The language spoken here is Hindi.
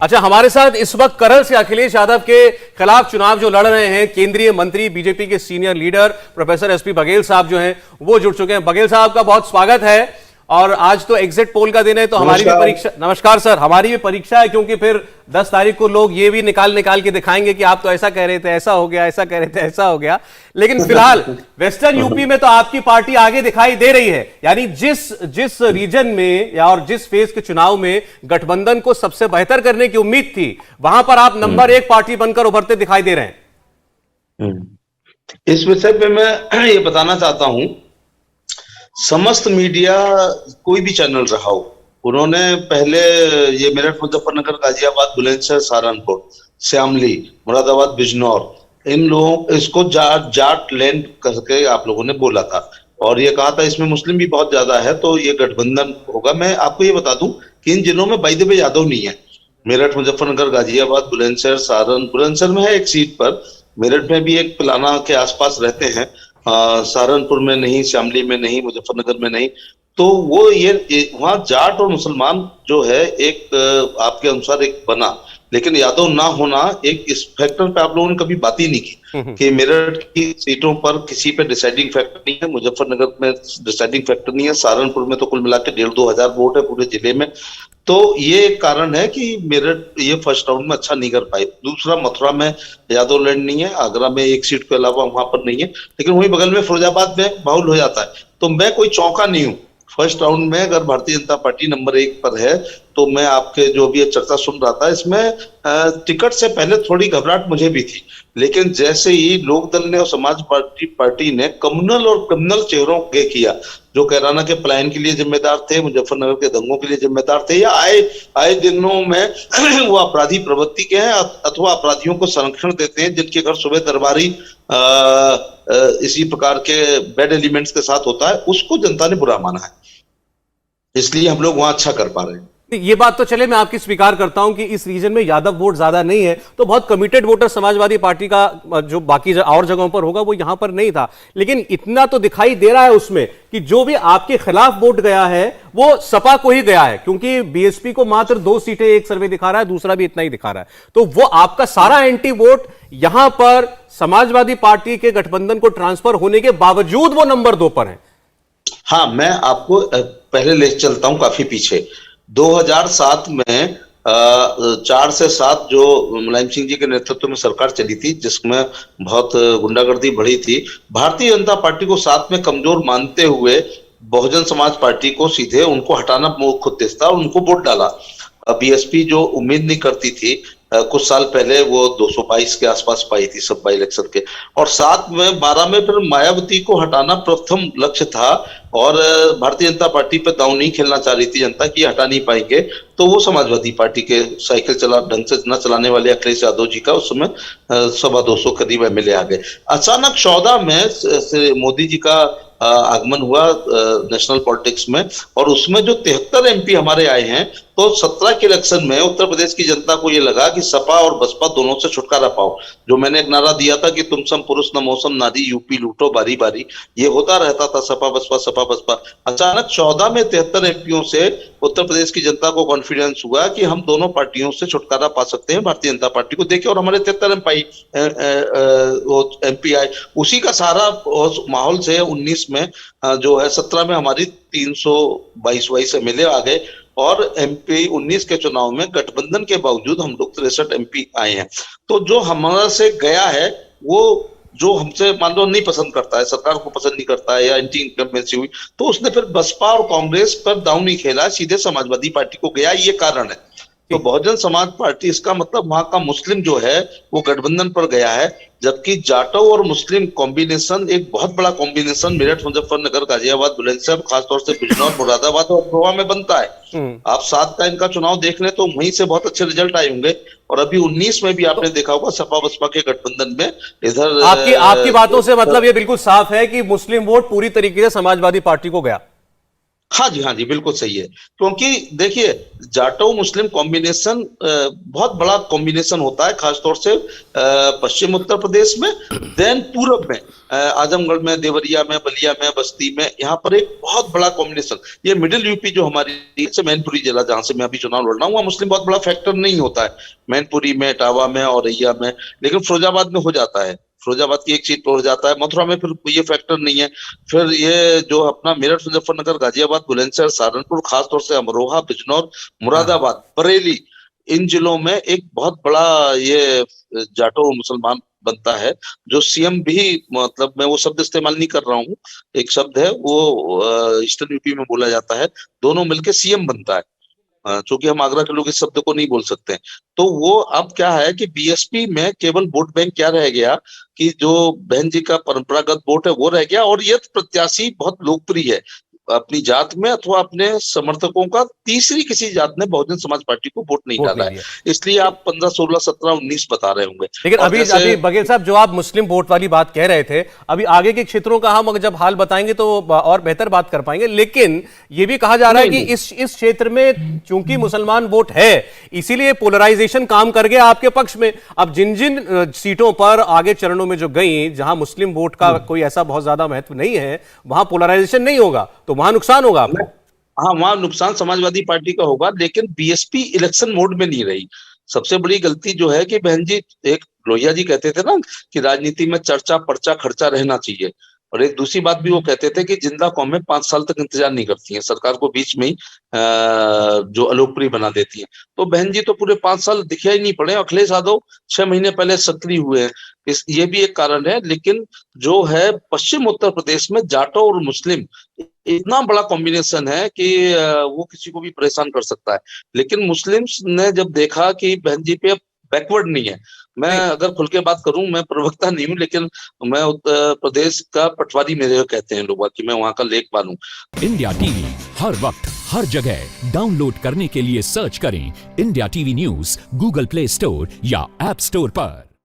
अच्छा, हमारे साथ इस वक्त करल से अखिलेश यादव के खिलाफ चुनाव जो लड़ रहे हैं केंद्रीय मंत्री बीजेपी के senior leader professor SP Baghel साहब जो हैं वो जुड़ चुके हैं। बघेल साहब का बहुत स्वागत है। और आज तो एग्जिट पोल का दिन है, तो हमारी भी परीक्षा, नमस्कार सर, हमारी भी परीक्षा है, क्योंकि फिर 10 तारीख को लोग ये भी निकाल के दिखाएंगे कि आप तो ऐसा कह रहे थे, ऐसा हो गया, ऐसा कह रहे थे, ऐसा हो गया। लेकिन फिलहाल वेस्टर्न यूपी में तो आपकी पार्टी आगे दिखाई दे रही है। यानी जिस रीजन में या और जिस फेज के चुनाव में गठबंधन को सबसे बेहतर करने की उम्मीद थी, वहां पर आप नंबर 1 पार्टी बनकर उभरते दिखाई दे रहे हैं। इस विषय पे मैं ये बताना चाहता हूं, समस्त मीडिया कोई भी चैनल रहा हो, उन्होंने पहले ये मेरठ, मुजफ्फरनगर, गाजियाबाद, बुलंदशहर, सहारनपुर, श्यामली, मुरादाबाद, बिजनौर, इन लोगों इसको जाट लैंड करके आप लोगों ने बोला था और ये कहा था इसमें मुस्लिम भी बहुत ज्यादा है तो ये गठबंधन होगा। मैं आपको ये बता दूं कि इन जिलों में बाय द वे यादव नहीं है। मेरठ, मुजफ्फरनगर, गाजियाबाद, बुलंदशहर, बुलंदशहर में है एक सीट पर, मेरठ में भी एक पिलाना के आसपास रहते हैं, सहारनपुर में नहीं, श्यामली में नहीं, मुजफ्फरनगर में नहीं। तो वो ये वहां जाट और मुसलमान जो है एक आपके अनुसार एक बना, लेकिन यादव ना होना एक इस फैक्टर पे आप लोगों ने कभी बात ही नहीं की कि मेरठ की सीटों पर किसी पे डिसाइडिंग फैक्टर नहीं है, मुजफ्फरनगर में डिसाइडिंग फैक्टर नहीं है, सहारनपुर में तो कुल मिला के 1,500-2 हजार वोट है पूरे जिले में। तो ये एक कारण है कि मेरठ ये फर्स्ट राउंड में अच्छा नहीं कर पाए। दूसरा, मथुरा में यादव लैंड नहीं है, आगरा में एक सीट के अलावा वहां पर नहीं है, लेकिन वहीं बगल में फिरोजाबाद में बाहुल हो जाता है। तो मैं कोई चौंका नहीं हूं। फर्स्ट राउंड में अगर भारतीय जनता पार्टी नंबर 1 पर है तो मैं आपके जो भी चर्चा सुन रहा था इसमें टिकट से पहले थोड़ी घबराहट मुझे भी थी, लेकिन जैसे ही लोकदल ने और समाज पार्टी ने कम्युनल और क्रिमिनल चेहरों के किया जो कैराना के पलायन के लिए जिम्मेदार थे, मुजफ्फरनगर के दंगों के लिए जिम्मेदार थे, या आए दिनों में वो अपराधी प्रवृत्ति के हैं अथवा अपराधियों को संरक्षण देते हैं जिनके घर सुबह दरबारी इसी प्रकार के बैड एलिमेंट्स के साथ होता है, उसको जनता ने बुरा माना है। इसलिए हम लोग वहां अच्छा कर पा रहे हैं। ये बात तो चले, मैं आपकी स्वीकार करता हूं कि इस रीजन में यादव वोट ज्यादा नहीं है, तो बहुत कमिटेड वोटर समाजवादी पार्टी का जो बाकी और जगहों पर होगा वो यहां पर नहीं था। लेकिन इतना तो दिखाई दे रहा है उसमें कि जो भी आपके खिलाफ वोट गया है वो सपा को ही गया है, क्योंकि बीएसपी को मात्र 2 सीटें एक सर्वे दिखा रहा है, दूसरा भी इतना ही दिखा रहा है। तो वो आपका सारा एंटी वोट यहां पर समाजवादी पार्टी के गठबंधन को ट्रांसफर होने के बावजूद वो नंबर 2 पर है। हाँ, मैं आपको पहले ले चलता हूं काफी पीछे। 2007 में 4 से 7 जो मुलायम सिंह जी के नेतृत्व में सरकार चली थी जिसमें बहुत गुंडागर्दी बढ़ी थी, भारतीय जनता पार्टी को साथ में कमजोर मानते हुए बहुजन समाज पार्टी को सीधे उनको हटाना खुद देता और उनको वोट डाला। बीएसपी जो उम्मीद नहीं करती थी, कुछ साल पहले वो 222 के आसपास पाई थी सब बाई इलेक्शन के, और 7 में 12 में फिर मायावती को हटाना प्रथम लक्ष्य था और भारतीय जनता पार्टी पे दांव नहीं खेलना चाह रही थी जनता की, हटा नहीं पाएंगे। तो वो समाजवादी पार्टी के साइकिल ढंग से न चलाने वाले अखिलेश यादव जी का उस समय 225 करीब एमएलए आ गए। अचानक 14 में मोदी जी का आगमन हुआ नेशनल पॉलिटिक्स में, और उसमें जो 73 एमपी हमारे आए हैं, तो 17 के इलेक्शन में उत्तर प्रदेश की जनता को यह लगा कि सपा और बसपा दोनों से छुटकारा पाओ। जो मैंने एक नारा दिया था कि तुम सम पुरुष न मौसम नारी, यूपी लूटो बारी बारी, ये होता रहता था सपा बसपा सपा बसपा। अचानक 14 में 73 एमपीओं से उत्तर प्रदेश की जनता को कॉन्फिडेंस हुआ कि हम दोनों पार्टियों से छुटकारा पा सकते हैं, भारतीय जनता पार्टी को देखे, और हमारे 73 एमपी आए। उसी का सारा माहौल से 19 में जो है 17 में हमारी 322 एमएलए आ गए, और एमपी 19 के चुनाव में गठबंधन के बावजूद हम लोग 63 एमपी आए हैं। तो जो हमारा से गया है वो जो हमसे मान लो नहीं पसंद करता है, सरकार को पसंद नहीं करता है या एंटी इनकम्बेंसी हुई, तो उसने फिर बसपा और कांग्रेस पर दांव नहीं खेला, सीधे समाजवादी पार्टी को गया। ये कारण है। तो बहुजन समाज पार्टी, इसका मतलब वहां का मुस्लिम जो है वो गठबंधन पर गया है, जबकि जाटव और मुस्लिम कॉम्बिनेशन एक बहुत बड़ा कॉम्बिनेशन मेरठ, मुजफ्फरनगर, गाजियाबाद, बुलंदशहर, खासतौर से बिजनौर, मुरादाबाद और गोवा में बनता है। आप 7 का इनका चुनाव देख लें तो वहीं से बहुत अच्छे रिजल्ट आए होंगे, और अभी 19 में भी आपने देखा होगा सपा बसपा के गठबंधन में इधर आपकी बातों से मतलब ये बिल्कुल साफ है कि मुस्लिम वोट पूरी तरीके से समाजवादी पार्टी को गया। हाँ जी बिल्कुल सही है। क्योंकि देखिए, जाटो मुस्लिम कॉम्बिनेशन बहुत बड़ा कॉम्बिनेशन होता है, खासतौर से पश्चिम उत्तर प्रदेश में, देन पूरब में, आजमगढ़ में, देवरिया में, बलिया में, बस्ती में, यहाँ पर एक बहुत बड़ा कॉम्बिनेशन। ये मिडिल यूपी जो हमारी से मैनपुरी जिला, जहां से मैं अभी चुनाव लड़ रहा हूँ, वहाँ मुस्लिम बहुत बड़ा फैक्टर नहीं होता है, मैनपुरी में, इटावा में, औरैया में, लेकिन फिरोजाबाद में हो जाता है। फिरोजाबाद की एक सीट पर हो जाता है, मथुरा में फिर ये फैक्टर नहीं है। फिर ये जो अपना मेरठ, मुजफ्फरनगर, गाजियाबाद, बुलंदशहर, सहारनपुर, खासतौर से अमरोहा, बिजनौर, हाँ। मुरादाबाद, बरेली, इन जिलों में एक बहुत बड़ा ये जाटो मुसलमान बनता है, जो सीएम भी, मतलब मैं वो शब्द इस्तेमाल नहीं कर रहा हूँ, एक शब्द है वो ईस्टर्न यूपी में बोला जाता है, दोनों मिलके सीएम बनता है। चूंकि हम आगरा के लोग इस शब्द को नहीं बोल सकते, तो वो अब क्या है कि बीएसपी में केवल वोट बैंक क्या रह गया कि जो बहन जी का परंपरागत वोट है वो रह गया, और ये प्रत्याशी बहुत लोकप्रिय है अपनी जात में अथवा अपने समर्थकों का, तीसरी किसी जात ने बहुजन समाज पार्टी को वोट नहीं वोट डाला नहीं है। दिया। इसलिए आप 15, 16, 17, 19 बता रहे होंगे। लेकिन और अभी जैसे अभी बघेल साहब, जो आप मुस्लिम वोट वाली बात कह रहे थे, अभी आगे के क्षेत्रों का हम अगर जब हाल बताएंगे तो और बेहतर बात कर पाएंगे। लेकिन यह भी कहा जा रहा है कि इस क्षेत्र में चूंकि मुसलमान वोट है, इसीलिए पोलराइजेशन काम कर गया आपके पक्ष में। अब जिन जिन सीटों पर आगे चरणों में जो गई, जहां मुस्लिम वोट का कोई ऐसा बहुत ज्यादा महत्व नहीं है, वहां पोलराइजेशन नहीं होगा, तो वहां नुकसान होगा आपको। हाँ, वहां नुकसान समाजवादी पार्टी का होगा, लेकिन बीएसपी इलेक्शन मोड में नहीं रही। सबसे बड़ी गलती जो है कि बहन जी, एक लोहिया जी कहते थे ना कि राजनीति में चर्चा, पर्चा, खर्चा रहना चाहिए, और एक दूसरी बात भी वो कहते थे कि जिंदा कौमें 5 साल तक इंतजार नहीं करती हैं, सरकार को बीच में ही जो अलोकप्रिय बना देती हैं। तो बहन जी तो पूरे 5 साल दिखाई नहीं पड़े, अखिलेश यादव 6 महीने पहले सक्रिय हुए हैं, ये भी एक कारण है। लेकिन जो है पश्चिम उत्तर प्रदेश में जाटो और मुस्लिम इतना बड़ा कॉम्बिनेशन है कि वो किसी को भी परेशान कर सकता है। लेकिन मुस्लिम्स ने जब देखा कि बहन जी पे बैकवर्ड नहीं है, मैं नहीं। अगर खुल के बात करूं, मैं प्रवक्ता नहीं हूं, लेकिन मैं उत्तर प्रदेश का पटवारी मेरे कहते हैं लोग, कि मैं वहां का लेखपाल हूं। इंडिया टीवी हर वक्त हर जगह डाउनलोड करने के लिए सर्च करें India TV news Google play store या ऐप स्टोर पर।